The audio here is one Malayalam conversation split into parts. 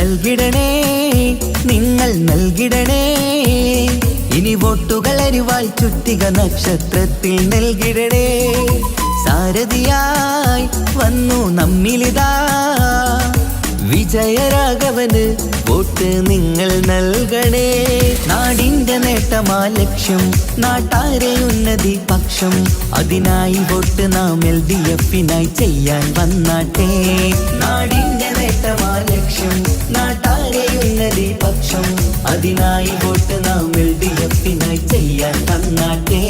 നൽകിടണേ നിങ്ങൾ നൽകിടണേ ഇനി വോട്ടുകൾ അരിവാൾ ചുറ്റിക നക്ഷത്രത്തിൽ നൽകിടണേ സാരഥിയായി വന്നു നമ്മിലിതാ വിജയരാഘവന് വോട്ട് നിങ്ങൾ നൽകണേ നാടിന്റെ നേട്ടമാ ലക്ഷ്യം നാട്ടാരെ ഉന്നതി പക്ഷം അതിനായി വോട്ട് നാം LDFനായി ചെയ്യാൻ വന്നാട്ടെ നാടിന്റെ നേട്ടമാ ലക്ഷ്യം നാട്ടാരെ ഉന്നതി പക്ഷം അതിനായി വോട്ട് നാം LDFനായി ചെയ്യാൻ വന്നാട്ടെ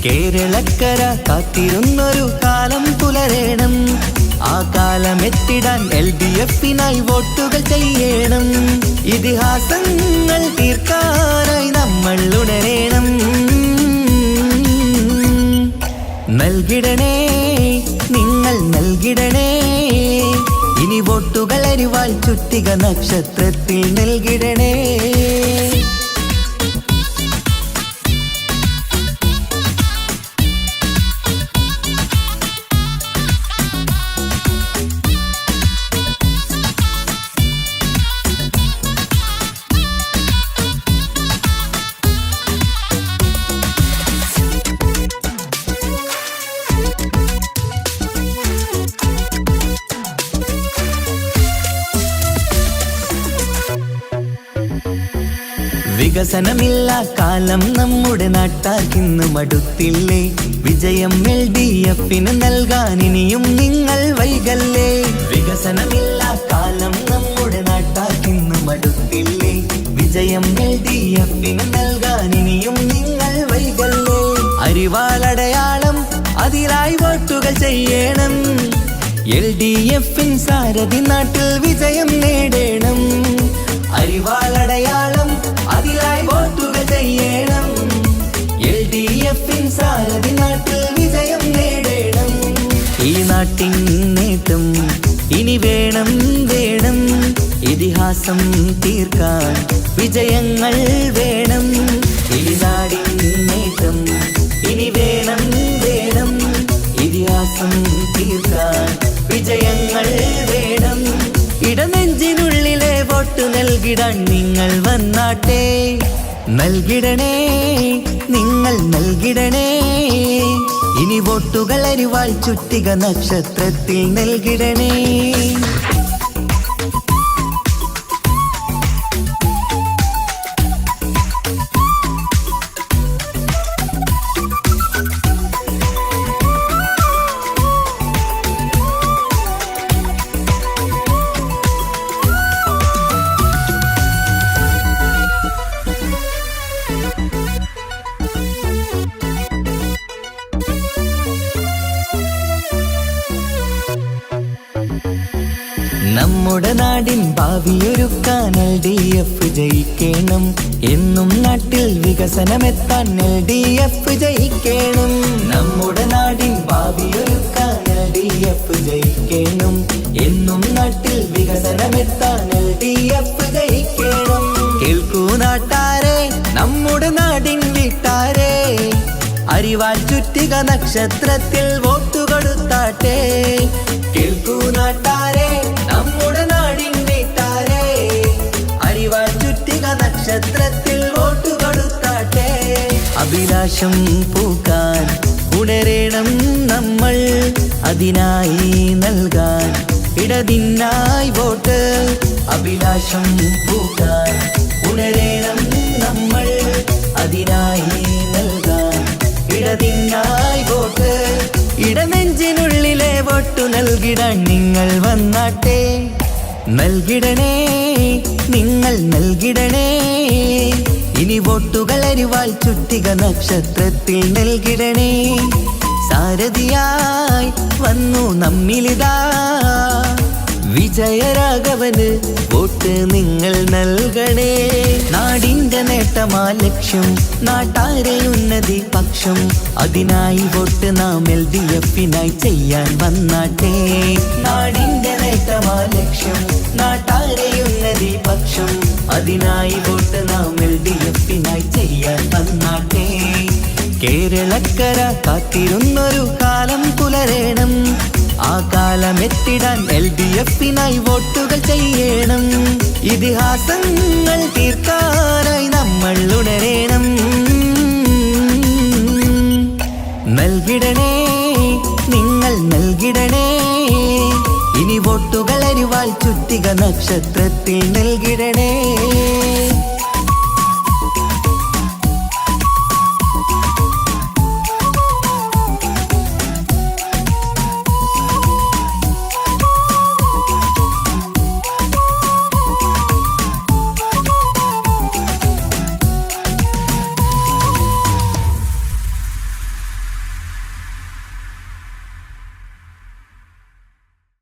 കേരളക്കര കാത്തിരുന്നൊരു കാലം പുലരേണം ആ കാലമെത്തിടാൻ LDFനായി വോട്ടുകൾ ചെയ്യണം ഇതിഹാസങ്ങൾ തീർക്കാനായി നമ്മൾ ഉണരേണം നൽകിടണേ നിങ്ങൾ നൽകിടണേ ഇനി വോട്ടുകൾ അരിവാൾ ചുറ്റിക നക്ഷത്രത്തിൽ നൽകിടണേ വികസനമില്ല കാലം നമ്മുടെ നാട്ടാർക്കിന്ന് മടുത്തില്ലേ വിജയം LDFന് നൽകാൻ ഇനിയും നിങ്ങൾ വൈകല്ലേ വികസനമില്ല കാലം നമ്മുടെ നാട്ടാർക്കിന്ന് മടുത്തില്ലേ വിജയം LDFന് നൽകാൻ ഇനിയും നിങ്ങൾ വൈകല്ലേ അരിവാളടയാളം അതിലായി വോട്ടുകൾ ചെയ്യണം LDFൻ സാരഥി നാട്ടിൽ വിജയം നേടണം അരിവാളടയാളം അതിലായി വോട്ടുകൾ ചെയ്യണം LDFൻ സാരഥി നാട്ടിൽ വിജയം നേടണം ഈ നാട്ടിൻ നേട്ടം ഇനി വേണം വേണം ഇതിഹാസം തീർക്കാൻ വിജയങ്ങൾ വേണം ഈ നാടിൻ നേട്ടം ഇനി വേണം വേണം ഇതിഹാസം തീർക്കാൻ വിജയങ്ങൾ വേണം ഇടനെഞ്ചിനുള്ളിലെ വോട്ട് നൽകിടാൻ നിങ്ങൾ വന്നാട്ടെ നൽകിടണേ നിങ്ങൾ നൽകിടണേ ഇനി വോട്ടുകൾ അരിവാൾ ചുറ്റിക നക്ഷത്രത്തിൽ നൽകിടണേ നമ്മുടെ നാടിൻ ഭാവിയൊരുക്കാൻ LDF ജയിക്കണം എന്നും നാട്ടിൽ വികസനമെത്താൻ LDF ജയിക്കണം നമ്മുടെ നാടിൻ ഭാവിയൊരുക്കാൻ LDF ജയിക്കണം എന്നും നാട്ടിൽ വികസനമെത്താൻ LDF ജയിക്കണം കേൾക്കൂ നാട്ടാരെ നമ്മുടെ നാടിൻ വീട്ടാരെ അരിവാൾ ചുറ്റിക നക്ഷത്രത്തിൽ വോട്ട് കൊടുത്താട്ടെ കേൾക്കൂ നാട്ടാരെ നമ്മുടെ നാടിൻ വീട്ടാരെ അരിവാൾ ചുറ്റിക നക്ഷത്രത്തിൽ വോട്ട് കൊടുത്താട്ടെ അഭിലാഷം പൂക്കാൻ ഉണരേണം നമ്മൾ അതിനായി നൽകാൻ ഇടതിനായി വോട്ട് അഭിലാഷം പൂക്കാൻ ഉണരേണം നമ്മൾ അതിനായി നൽകാൻ ഇടതിനായി വോട്ട് ഇടനെഞ്ചിനുള്ളിലെ വോട്ടു നൽകിടാൻ നിങ്ങൾ വന്നാട്ടെ നൽകിടണേ നിങ്ങൾ നൽകിടണേ ഇനി വോട്ടുകൾ അരിവാൾ ചുറ്റിക നക്ഷത്രത്തിൽ നൽകിടണേ സാരഥിയായി വന്നു നമ്മിലിതാ വിജയരാഘവന് വോട്ട് നിങ്ങൾ നൽകണേ നാടിന്റെ നേട്ടമാ ലക്ഷ്യം നാട്ടാരെ ഉന്നതി പക്ഷം അതിനായി വോട്ട് നാം LDFനായി ചെയ്യാൻ വന്നാട്ടെ നാടിന്റെ നേട്ടമാ ലക്ഷ്യം നാട്ടാരെ ഉന്നതി പക്ഷം അതിനായി വോട്ട് നാം LDFനായി ചെയ്യാൻ വന്നാട്ടെ കേരളക്കര കാത്തിരുന്നൊരു കാലം പുലരേണം ആ കാലം കാലമെത്തിടാൻ LDF-നായി വോട്ടുകൾ ചെയ്യണം. ഇതിഹാസങ്ങൾ തീർക്കാനായി നമ്മൾ ഉണരണം. നൽകിടണേ, നിങ്ങൾ നൽകിടണേ, ഇനി വോട്ടുകൾ അരിവാൾ ചുറ്റിക നക്ഷത്രത്തിൽ നൽകിടണേ.